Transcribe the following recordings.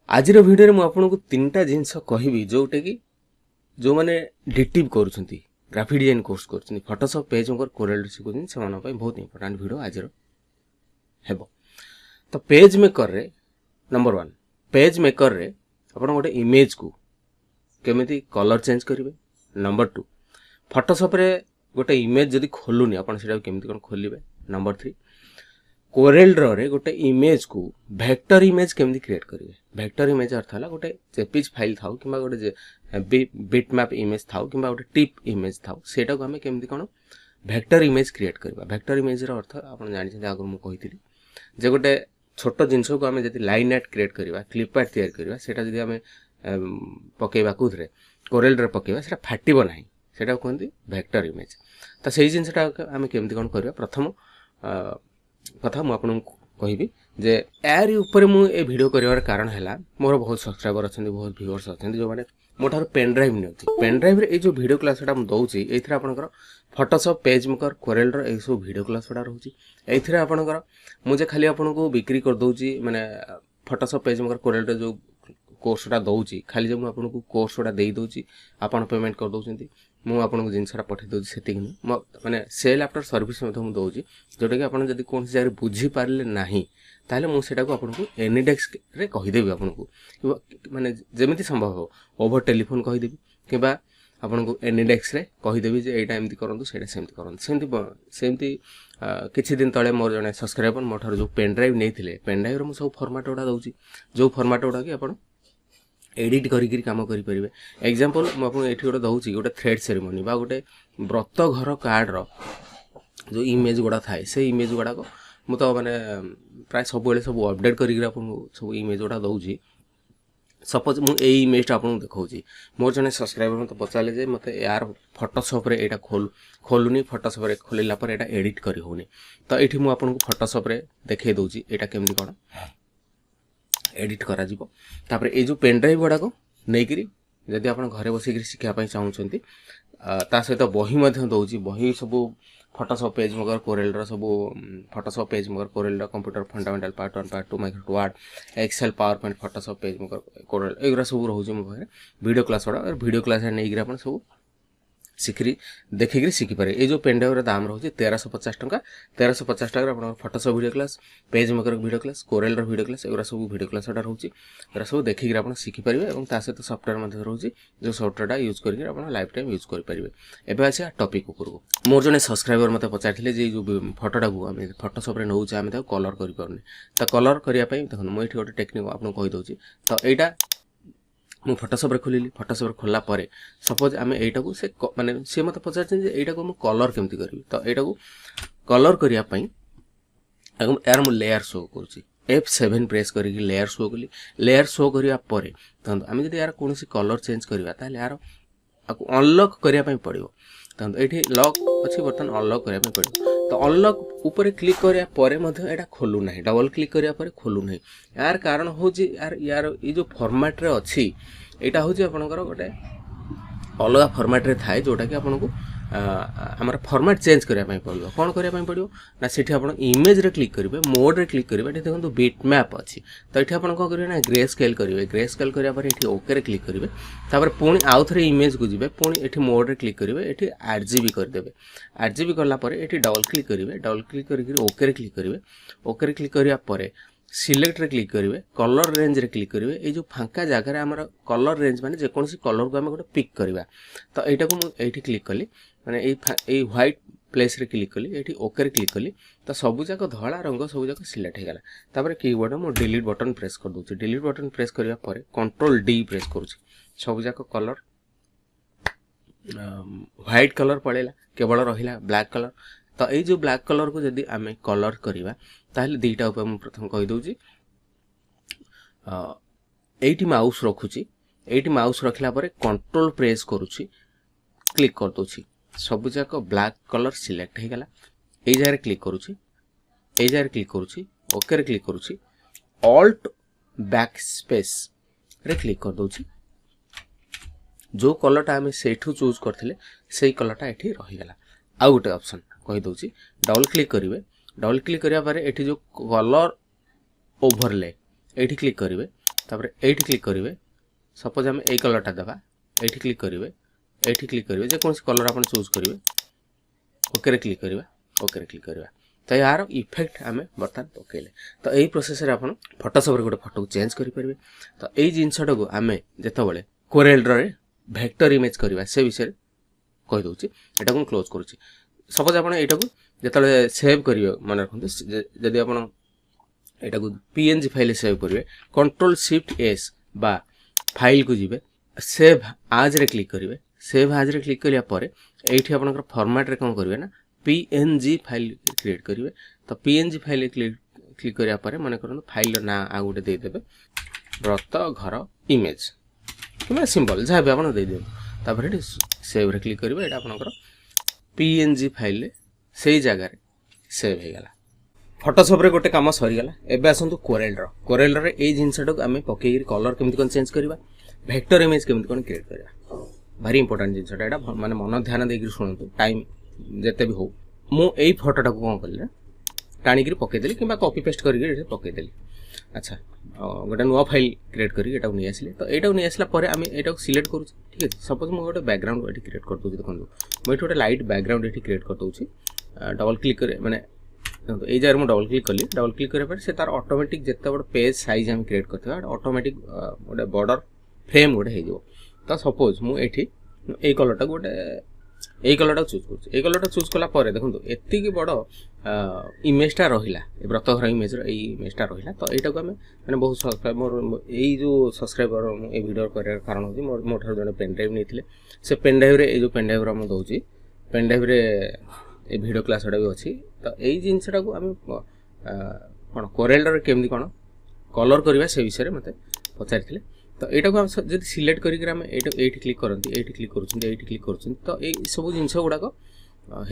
आज भिडियो में आपको तीनटा जिनस कहबी जोटा कि जो मैंने डिटिव कर ग्राफिक डिजाइन कोर्स कर फोटोशॉप पेज मेकर कोरेल शिखुन से बहुत इंपोर्टेंट वीडियो आज हेब। तो पेज मेकर रे नंबर 1 पेज मेकर रे आपण गोटे इमेज को केमिति कलर चेंज करेंगे। नंबर 2 फोटोशॉप रे गोटे इमेज जदि खोलुनी आपण सेटा केमिति कोन खोलिबे। नंबर 3 कोरेल ड्रॉ रे गोटे इमेज को वेक्टर इमेज केमिति क्रिएट करेंगे। वेक्टर इमेज अर्थ है गोटे जेपीज फाइल थाउ कि गोटे बिटमैप इमेज थाउ कि गोटे टिप इमेज थाउ सेटा को हमें केमिति कोन वेक्टर इमेज क्रिएट करबा। वेक्टर इमेज रो अर्थ आपण जानि आगर मु कहितली जे गोटे छोट जिनस को आम जब लाइन आर्ट क्रिएट करवा क्लिप आर्ट तैयार करवा सेटा जदि आम पकेबा कोथरे कोरेल रे पकेबा सेटा फाटिबो नाही सेटा कहंती वेक्टर इमेज। तो सही जिनसटा आम केमिति कोन करबा। प्रथम कथा मु आपन कहबी जे यार ऊपर मु ए वीडियो करिवार कारण हैला मोर बहुत सब्सक्राइबर अछंती बहुत व्यूअर्स अछंती जो माने मोठार पेन ड्राइव नियंती। पेन ड्राइव रे ए जो वीडियो क्लास सेटा मु दउची एथिरा आपनकर फोटोशॉप पेज मेकर कोरेल रो ए सब वीडियो क्लास सेटा रहउची। एथिरा आपनकर मु जे खाली आपन को बिक्री कर दउची माने फोटोशॉप पेज मेकर कोरेल रो जो कोर्सटा दउची खाली जे मु आपन को कोर्सटा देई दउची आपन पेमेंट कर दउचंती मु आपन को जिनसटा पठे दउची सेटिंग माने सेल आफ्टर सर्विस में मु दउची जोटा कि आपन जदी कोन जाय बुझी पारले नाही ताले मु सेटा को आपन को एनीडेक्स रे कहि देबी आपन को माने जेमिति संभव हो ओवर टेलीफोन कहि देबी किबा आपन को एनीडेक्स रे कहि देबी जे एटा एमति करंतु सेटा सेमति करंतु सेमति किछि दिन तळे मोर जने सब्सक्राइबर मोठार जो पेन ड्राइव नेथिले पेन ड्राइव रो मु सब फॉर्मेट उडा दउची जो फॉर्मेट उडा कि आपन एडिट करी काम करि परिबे। एग्जांपल मु आपन एठी गोटे दउची गोटे थ्रेड सेरेमनी बा गोटे व्रत घर कार्ड रो जो इमेज गुडा थाए से इमेज गुडा को मु तो माने प्राय सब बेले सब अपडेट करी आपन सब इमेज गुडा दउची। सपोज मु ए इमेज आपन देखौची मोर जने सब्सक्राइबर मते पचाले जे मते यार फोटोशॉप रे एटा खोलुनी फोटोशॉप रे खोलिला पर एटा एडिट करी होनी। तो एठी मु आपन को फोटोशॉप रे देखे दउची एटा केमदी कोन एडिट करा जिवो। तापर ए जो पेन ड्राइव गुडा को नै करी जदि आपन घरे बसी करी शिखा पई चाहउछंती ता सहित बही मध्ये दउची बही सब फोटोशॉप पेज मेकर कोरेल रो सब फोटोशॉप पेज मेकर कोरेल रो computer fundamental part 1 part 2 Microsoft Word Excel PowerPoint Photoshop PageMaker Corel एगरा सब रहउची मो घरे वीडियो क्लास वाला और वीडियो क्लास नै करी आपन सब सिखरी देखिक शिखी पारे। ये जो पेन ड्राइव दाम रोचे 1350 टंका 1350 टका आप Photoshop video class PageMaker video class Corel video class एगुरा सब वीडियो क्लास रोचे एरा सब देखिक आप शिखी पारे और सहित सॉफ्टवेयर रोचे जो सॉफ्टवेयर यूज करके लाइफ टाइम यूज करेंगे। एवं आस टॉपिक उपरको मोर जने सब्सक्राइबर मत पचारे जे जो फोटोटा को आम फोटोशॉप रे नौचे आम कलर कर कलर करने देखो मुझे गोटे टेक्निक आपको कहीदे। तो यहाँ मु फोटोशॉप रे खोलिली फोटोशॉप रे खोलला परे सपोज आमे एटा को से माने से मते पचारछन जे एटा को मु कलर केमति करबी। तो एटा को कलर करिया पई यार मु लेयर शो करछि F7 प्रेस करिक लेयर शो कली लेयर शो करिया परे त आमे जदि यार कोनोसी कलर चेंज करबा ताले यार आकु अनलॉक करिया पई पड़िबो। त एठी लॉक अछि बटन अनलॉक करिया पई पड़िबो। तो अनलॉक ऊपर क्लिक करिया परे मध्ये एटा खोलु नाही डबल क्लिक करिया परे खोलु नाही यार कारण होची यार ये जो फॉर्मेट रे अछि एटा होची आपनकर गोटे अलग फॉर्मेट रे थाए जोटा कि आपन को हमर फॉर्मेट चेंज करिया पई पड़िबो। कोन करिया पई पड़िबो ना सेठी आपन इमेज रे क्लिक करिवे मोड रे क्लिक करिवे एठी देखंतु बिटमैप अछि। तो एठी आपन को करिवे ना ग्रे स्केल करिवे ग्रे स्केल करिया पर एठी ओके रे क्लिक करिवे तापर पुणी आउ थरे इमेज को जिवे पुणी एठी मोड रे क्लिक करिवे एठी आरजीबी कर देबे आरजीबी करला पर एठी डबल क्लिक करिवे डबल क्लिक करिक ओके रे क्लिक करिवे ओके रे क्लिक करिया परे सिलेक्ट रे क्लिक करिवे कलर रेंज रे क्लिक करिवे ए जो फांका जगह रे हमर कलर रेंज माने जे कोनसी कलर को हम गोटे पिक करबा। तो एटा को मु एठी क्लिक कली माने ए व्हाइट प्लेस रे क्लिक कली एठी ओके रे क्लिक कली तो सबु जाक धळा रंग सबु जाक सिलेक्ट हे गला। तापर कीबोर्ड मु डिलीट बटन प्रेस कर दोची डिलीट बटन प्रेस करिया परे कंट्रोल डी प्रेस करूची सबु जाक कलर व्हाइट कलर पळेला केवल रहिला ब्लैक कलर। तो ये जो ब्लैक कलर को जदि आमे कलर करिवा ताहले दीटा उपाय मु प्रथम कहि दउची एठी माउस रखुची एठी माउस रखला परे कंट्रोल प्रेस करूची क्लिक कर दोची सब जाक ब्लैक कलर सिलेक्ट हे गला। ए जारे क्लिक करूची ए जारे क्लिक करूची ओके रे क्लिक करूची ऑल्ट बैक स्पेस रे क्लिक कर दोची जो कलरटा आमे सेठू चूज करथिले सेही कलरटा एठी रहि गला। आ गोटे ऑप्शन कहि दउची डबल क्लिक करिवे डबल क्लिक करिया पारे एठी जो कलर ओवरले एठी क्लिक करिवे तापर एठी क्लिक करेंगे सपोज आम यही कलरटा देवा एठी क्लिक करेंगे एठी क्लिक करेंगे जेकोसी कलर आप चूज करेंगे ओके क्लिक करवा ओके क्लिक करवा तो यार इफेक्ट आम बर्तमान पकड़े तो यही प्रोसेस आप फोटोशॉप गोटे फोटो को चेंज करेंगे तो यही जिनटा को आम जिते कोरेल ड्रॉ रे वेक्टर इमेज करवा से विषय कहीदे यहाँ को क्लोज करुच्ची सपोज आप यहाँ को जो सेव करेंगे मन रखते जदि आप यहाँ को पीएनजी फाइल सेव करेंगे कंट्रोल शिफ्ट एस बा फाइल को जीवे सेव आज रे क्लिक करेंगे सेव आज रे क्लिक करिया परे एठी आपनकर फॉर्मेट रे कौन करिवे ना पीएनजी फाइल क्रिएट करिवे तो पीएनजी फाइल क्लिक करिया परे माने करन फाइल ना आ गुटे दे देबे व्रत घर इमेज किबा सिंबल जहा भी आपन दे देबे तापर एठी सेव रे क्लिक करिवे एटा आपनकर पीएनजी फाइल सेही जगह रे सेव हे गला फोटोशॉप रे गोटे काम सरी गला एबे आसंतु कोरेल रे ए जिंसटा को आमे पकेई कलर केमति कोन चेंज करबा वेक्टर इमेज केमति कोन क्रिएट करबा भारी इंपोर्टेंट जिनसा यहाँ माने मन ध्यान देकर शुणु टाइम जिते भी हो मुझे फोटोटा को कौन कल टाणिक पकईदेली कि कॉपी पेस्ट करके पकईदेली अच्छा गोटे नुआ फाइल क्रिएट करके नहीं आसिले तो यहाँ नहीं आसला आम यहाँ सिलेक्ट करूँ ठीक है सपोज मुझे गोटे बैकग्राउंड ये क्रिएट कर दूसरी देखो मुझे गोटे लाइट बैकग्राउंड ये क्रिएट कर दूसरी डबल क्लिक कर मैंने ये जगह डबल क्लिक कली डबल क्लिक करार से तार ऑटोमेटिक जिते बड़े पेज साइज आम क्रिएट करते ऑटोमेटिक गोटे बॉर्डर फ्रेम गोटे हो तो सपोज मुझे ये कलरटा गोटे यही कलरटा चूज कर कलरटा चूज कला देखो एति बड़ इमेजटा रहा व्रतघर इमेज इमेजटा रहा तो यहाँ को आम मैंने बहुत सब्सक्राइबर यही जो सब्सक्राइबर ये भिडियो कर कारण हो मोटर जो पेनड्राइव नहीं से पेनड्राइव ये पेनड्राइव मुझे दूसरी पेनड्राइव ये भिडियो क्लास भी अच्छी तो यही जिनसा को आम कौन कोरेल केमती कौन कलर करवा से विषय मत पचारि तो यहाँ को आम जब सिलेक्ट करके ये क्लिक करती ये क्लिक कर तो ये सब जिन गुड़ाक हो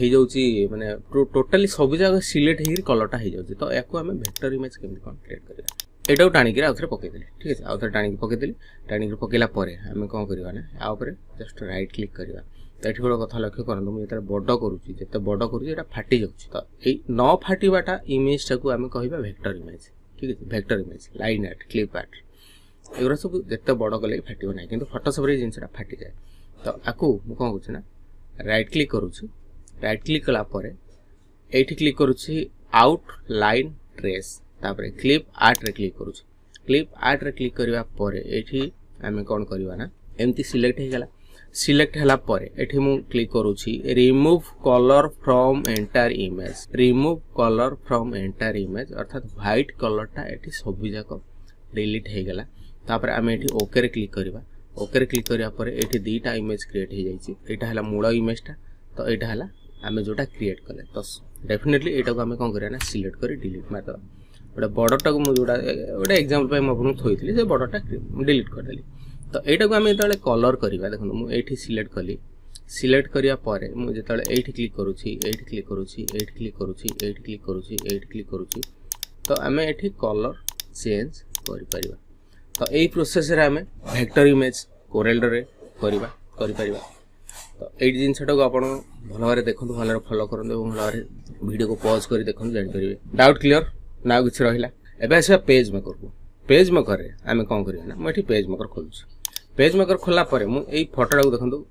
जाऊँगी माने टोटाली सब जगह सिलेक्ट हो कलरटा हो जाऊँगी तो या आम वेक्टर इमेज केमती कौन क्रिएट करवा यहाँ टाणिक आउ थे पकईदेली ठीक है आउ थे टाणिक पकईदेली टाणिक पकईला आम कौन करवा ना आउे जस्ट राइट क्लिक करवा तो ये गोटे कथा लक्ष्य करूँ मुझे बड़ करुँची जिते बड़ करुँचा फाटी जाऊँगी तो ये न फाटा इमेजटा को आम कह वेक्टर इमेज ठीक है vector image line art clip art एगुरा सब जिते बड़ कले फाटो ना कि फोटोशॉप जिनसा फाटी जाए तो आपको मुझे कौन करुँ ना राइट क्लिक करुँची राइट क्लिक कलापर ये क्लिक करुँची आउट लाइन ट्रेस तापर क्लिप आर्ट रे क्लिक करुँची क्लिप आर्ट रे क्लिक करवा ये आम कौन करवा ना एमती सिलेक्ट हो गला सिलेक्ट है ये मुझे क्लिक करुँची remove colour from entire image remove colour from entire image अर्थात व्हाइट कलरटा ये सब जाक डिलीट हो गला तापर आम ये ओके रे क्लिक करवा ओके रे क्लिक करापर ये दुईटा इमेज क्रिएट हो जाइए है मूल इमेजटा तो यहाँ है आम जोटा क्रिएट कले तो डेफिनेटली यहाँ को आम कौन करना सिलेक्ट कर डिलीट मारद गोटे बड़टा को मुझे गोटे एग्जांपल मुझे थोड़ी से बड़टा डिलीट करदेली तो यहाँ को आम जो कलर करवा देखो मुझे सिलेक्ट कली सिलेक्ट करापर मुझे ये क्लिक करुँची ये क्लिक करुँची ये क्लिक करुँची ये क्लिक करुँची ये क्लिक करुँची तो आम ये कलर चेंज कर तो यही प्रोसेस रे आम वेक्टर इमेज कोरेल रे करवा तो ये जिनसा को आप भल भाव देखो भल फॉलो करूँ भल भाव वीडियो को पॉज कर देखो जानीपर डाउट क्लियर ना किसी रहा एवं आसा पेज मेकर को पेज मेकर आम कौन करना मुझे पेज मेकर खोलुँ पेज मेकर खोलापर मुझे फोटोटा को देखो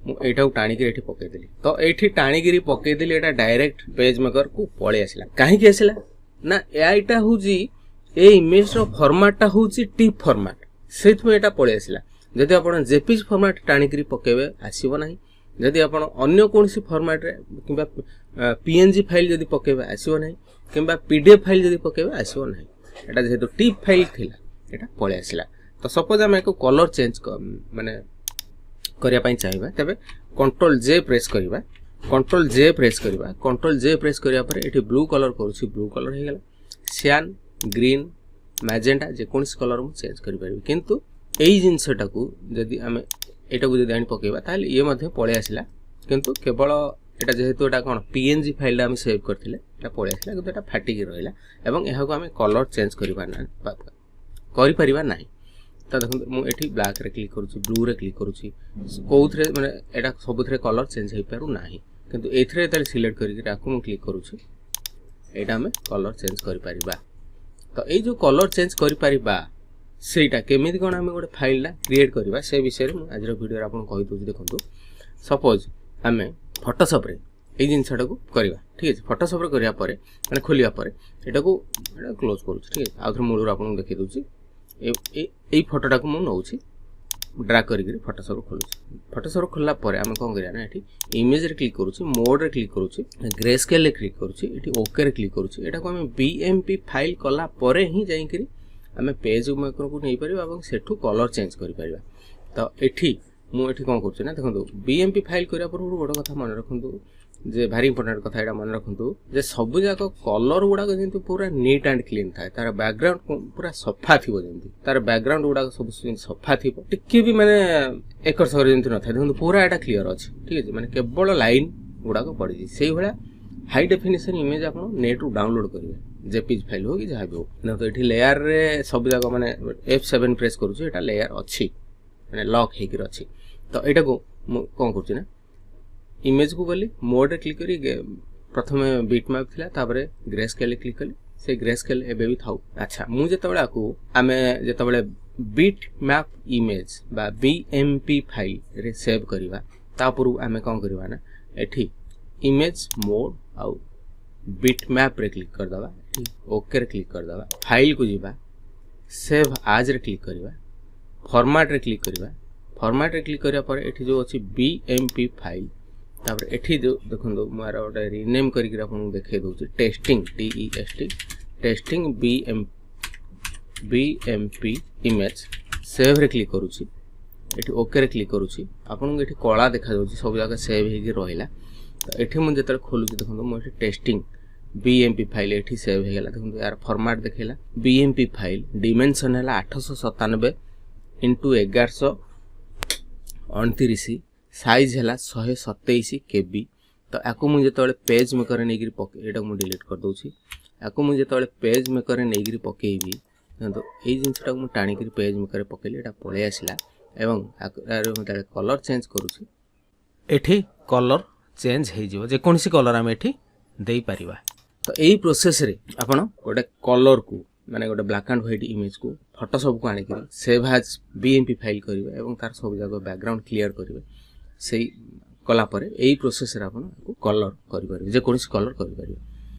मुझे टाणिक ये पकईदेली तो ये टाणिक पकईदेली यहाँ डायरेक्ट पेज मेकर को पलि आसला कहीं आसला ना यहाँ हूँ ये इमेज फॉर्मेटा हूँ टिप फॉर्मेट से पलि आसला जदि आप जेपीजी फॉर्मेट टाणिक पकेबे आसब ना जदि आप अन्य कौन फॉर्मेट कि पीएनजी फाइल जदि पकेबे आसब ना कि पीडीएफ फाइल जदि पकेबे आसब ना यहाँ जेहेतु टिप फाइल थिला यहाँ पलि आसला तो सपोज आम एक कलर चेंज माने करने चाहिए तेरे कंट्रोल जे प्रेस करवा कंट्रोल जे प्रेस करवा कंट्रोल जे प्रेस करापर ये ब्लू कलर करुँची ब्लू कलर हो गला सियान ग्रीन मैजेंटा जेकोसी कलर मुझे चेंज करें किंतु यही जिनसटा को जदि आम यहाँ को जब पकेबा ताल ये पलि आसला किंतु केवल यहाँ जेहेतु यहाँ कौन पीएनजी फाइल आम सेव करते पलि आसला कि फाटिक रहा और यहाँ को आम कलर चेंज करना तो देखो मुझे ब्लैक रे क्लिक करुँची ब्लू रे क्लिक करुँची कौन मैंने यहाँ सब कलर चेंज हो पार ना किंतु ये सिलेक्ट करके क्लिक करुँची यहाँ आम कलर चेंज कर तो ये जो कलर चेंज कर ସେଇଟା କେମିତି କ'ଣ ଆମେ ଗୋଟେ ଫାଇଲଟା କ୍ରିଏଟ୍ କରିବା ସେ ବିଷୟରେ ମୁଁ ଆଜିର ଭିଡ଼ିଓରେ ଆପଣଙ୍କୁ କହିଦେଉଛି। ଦେଖନ୍ତୁ, ସପୋଜ୍ ଆମେ ଫଟୋସପ୍ରେ ଏଇ ଜିନିଷଟାକୁ କରିବା, ଠିକ୍ ଅଛି। ଫଟୋସପ୍ରେ କରିବା ପରେ ମାନେ ଖୋଲିବା ପରେ ଏଟାକୁ କ୍ଲୋଜ୍ କରୁଛି, ଠିକ୍ ଅଛି। ଆଉ ଥରେ ମୂଳରୁ ଆପଣଙ୍କୁ ଦେଖାଇ ଦେଉଛି। ଏଇ ଫଟୋଟାକୁ ମୁଁ ନେଉଛି, ଡ୍ରାଗ୍ କରିକି ଫଟୋସପ୍ରେ ଖୋଲୁଛି। ଫଟୋସପ୍ରେ ଖୋଲିଲା ପରେ ଆମେ କ'ଣ କରିବା ନା ଏଠି ଇମେଜ୍ରେ କ୍ଲିକ୍ କରୁଛି, ମୋଡ଼୍ରେ କ୍ଲିକ୍ କରୁଛି, ଗ୍ରେ ସ୍କେଲ୍ରେ କ୍ଲିକ୍ କରୁଛି, ଏଠି ଓକେରେ କ୍ଲିକ୍ କରୁଛି। ଏଟାକୁ ଆମେ BMP ଫାଇଲ୍ କଲା ପରେ ହିଁ ଯାଇକରି ଆମେ ପେଜ୍ ମେକର୍କୁ ନେଇପାରିବା ଏବଂ ସେଠୁ କଲର୍ ଚେଞ୍ଜ କରିପାରିବା। ତ ଏଠି ମୁଁ ଏଠି କ'ଣ କରୁଛି ନା ଦେଖନ୍ତୁ, BMP ଫାଇଲ୍ କରିବା ପୂର୍ବରୁ ଗୋଟେ କଥା ମନେ ରଖନ୍ତୁ, ଯେ ଭାରି ଇମ୍ପୋର୍ଟାଣ୍ଟ କଥା ଏଇଟା ମନେ ରଖନ୍ତୁ ଯେ ସବୁଯାକ କଲର୍ ଗୁଡ଼ାକ ଯେମିତି ପୁରା ନିଟ୍ ଆଣ୍ଡ କ୍ଲିନ୍ ଥାଏ, ତାର ବ୍ୟାକ୍ଗ୍ରାଉଣ୍ଡ ପୁରା ସଫା ଥିବ, ଯେମିତି ତାର ବ୍ୟାକ୍ଗ୍ରାଉଣ୍ଡ ଗୁଡ଼ାକ ସବୁ ସଫା ଥିବ, ଟିକେ ବି ମାନେ ଏକର ସେକର ଯେମିତି ନଥାଏ। ଦେଖନ୍ତୁ ପୁରା ଏଇଟା କ୍ଲିୟର ଅଛି, ଠିକ୍ ଅଛି। ମାନେ କେବଳ ଲାଇନ୍ ଗୁଡ଼ାକ ପଡ଼ିଛି। ସେଇଭଳିଆ ହାଇ ଡେଫିନେସନ୍ ଇମେଜ୍ ଆପଣ ନେଟ୍ରୁ ଡାଉନଲୋଡ଼ କରିବେ, ଜେପିଜି ଫାଇଲ୍ ହଉ କି ଯାହା ବି ହଉ। ଦେଖନ୍ତୁ ଏଠି ଲେୟାରରେ ସବୁଯାକ ମାନେ F7 ପ୍ରେସ୍ କରୁଛି, ଏଇଟା ଲେୟାର ଅଛି, ମାନେ ଲକ୍ ହେଇକିରି ଅଛି। ତ ଏଇଟାକୁ ମୁଁ କ'ଣ କରୁଛି ନା ଇମେଜ୍କୁ ଗଲି, ମୋଡ଼୍ରେ କ୍ଲିକ୍ କରି ପ୍ରଥମେ ବିଟ୍ ମ୍ୟାପ୍ ଥିଲା, ତାପରେ ଗ୍ରେ ସ୍କେଲ୍ରେ କ୍ଲିକ୍ କଲି। ସେ ଗ୍ରେ ସ୍କେଲ୍ ଏବେ ବି ଥାଉ। ଆଚ୍ଛା, ମୁଁ ଯେତେବେଳେ ଆମେ ଯେତେବେଳେ ବିଟ୍ ମ୍ୟାପ୍ ଇମେଜ୍ ବା BMP ଫାଇଲ୍ରେ ସେଭ୍ କରିବା, ତା ପୂର୍ବରୁ ଆମେ କ'ଣ କରିବା ନା ଏଠି ଇମେଜ୍ ମୋଡ଼୍ ଆଉ ବିଟ୍ ମ୍ୟାପ୍ରେ କ୍ଲିକ୍ କରିଦେବା, ଓକେରେ କ୍ଲିକ୍ କରିଦେବା, ଫାଇଲ୍କୁ ଯିବା, ସେଭ୍ ଆଜ୍ରେ କ୍ଲିକ୍ କରିବା, ଫର୍ମାଟ୍ରେ କ୍ଲିକ୍ କରିବା। ଫର୍ମାଟ୍ରେ କ୍ଲିକ୍ କରିବା ପରେ ଏଠି ଯେଉଁ ଅଛି BMP ଫାଇଲ୍, ତାପରେ ଏଠି ଯେଉଁ ଦେଖନ୍ତୁ ମୁଁ ଆର ଗୋଟେ ରିନେମ୍ କରିକି ଆପଣଙ୍କୁ ଦେଖାଇ ଦେଉଛି, ଟେଷ୍ଟିଂ ଟେଷ୍ଟିଂ BMP ଇମେଜ୍। ସେଭ୍ରେ କ୍ଲିକ୍ କରୁଛି, ଏଠି ଓକେରେ କ୍ଲିକ୍ କରୁଛି। ଆପଣଙ୍କୁ ଏଠି କଳା ଦେଖାଯାଉଛି, ସବୁ ଜାଗା ସେଭ୍ ହେଇକି ରହିଲା। ତ ଏଠି ମୁଁ ଯେତେବେଳେ ଖୋଲୁଛି ଦେଖନ୍ତୁ, ମୁଁ ଏଠି ଟେଷ୍ଟିଂ BMP ଫାଇଲ୍ ଏଠି ସେଭ୍ ହେଇଗଲା। ଦେଖନ୍ତୁ ୟାର ଫର୍ମାଟ୍ ଦେଖେଇଲା, BMP ଫାଇଲ୍ ଡିମେନସନ୍ ହେଲା 897 × 1129, ସାଇଜ୍ ହେଲା 127 KB। ତ ୟାକୁ ମୁଁ ଯେତେବେଳେ ପେଜ୍ ମେକର୍ରେ ନେଇକରି ଏଇଟାକୁ ମୁଁ ଡିଲିଟ୍ କରିଦେଉଛି। ୟାକୁ ମୁଁ ଯେତେବେଳେ ପେଜ୍ ମେକର୍ରେ ନେଇକରି ପକେଇବି, ଦେଖନ୍ତୁ ଏଇ ଜିନିଷଟାକୁ ମୁଁ ଟାଣିକରି ପେଜ୍ ମେକର୍ରେ ପକେଇଲି, ଏଇଟା ପଳେଇ ଆସିଲା। ଏବଂ ଯେତେବେଳେ କଲର୍ ଚେଞ୍ଜ କରୁଛି, ଏଠି କଲର୍ ଚେଞ୍ଜ ହେଇଯିବ, ଯେକୌଣସି କଲର୍ ଆମେ ଏଠି ଦେଇପାରିବା। ତ ଏଇ ପ୍ରୋସେସ୍ରେ ଆପଣ ଗୋଟେ କଲର୍କୁ ମାନେ ଗୋଟେ ବ୍ଲାକ୍ ଆଣ୍ଡ ହ୍ୱାଇଟ୍ ଇମେଜ୍କୁ ଫଟୋସପ୍କୁ ଆଣିକରି ସେଭ୍ ଆଜ୍ BMP ଫାଇଲ୍ କରିବେ ଏବଂ ତାର ସବୁ ଯାକ ବ୍ୟାକ୍ଗ୍ରାଉଣ୍ଡ କ୍ଲିୟର୍ କରିବେ। ସେଇ କଲା ପରେ ଏଇ ପ୍ରୋସେସ୍ରେ ଆପଣ କଲର୍ କରିପାରିବେ, ଯେକୌଣସି କଲର୍ କରିପାରିବେ।